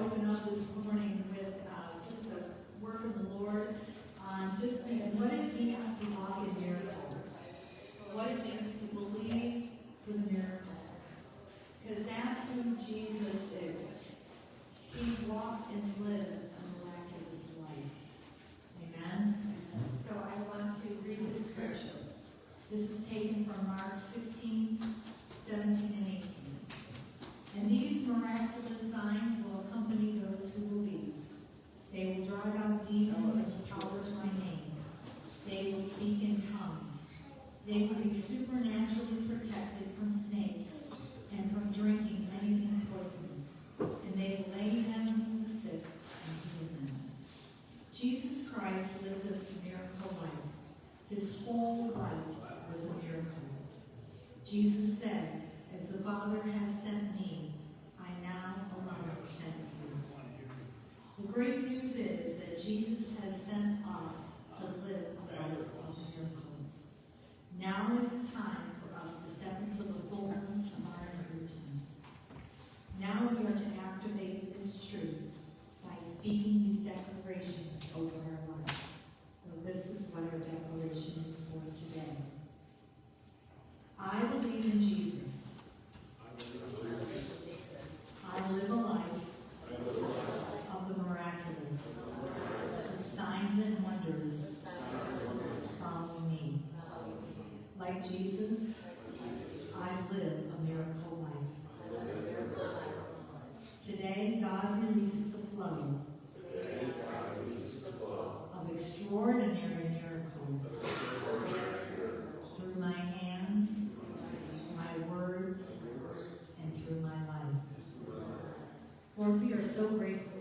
open up this morning with just a word from the Lord on just what it means to walk in miracles, what it means to believe for the miracle. Because that's who Jesus is. He walked and lived a miraculous life. Amen? So I want to read the scripture. This is taken from Mark 16, 17, and 18. And these miraculous signs will accompany those who believe. They will drive out demons in the power of my name. They will speak in tongues. They will be supernaturally protected from snakes and from drinking anything poisonous. And they will lay hands on the sick and heal them. Jesus Christ lived a miracle life. His whole life was a miracle. Jesus said, "As the Father has sent me, I now alone send you." The great news is that Jesus has sent us to live a life of miracles. Now is the time for us to step into the fullness of our inheritance. Now we are to activate this truth by speaking these declarations over our lives. So this is what our declaration is for today. I believe in Jesus. I live a life of the miraculous. The signs and wonders follow me. Like Jesus, I live a miracle life. Today, God releases a flow of extraordinary miracles through my hands, my words, and through my life. Lord, we are so grateful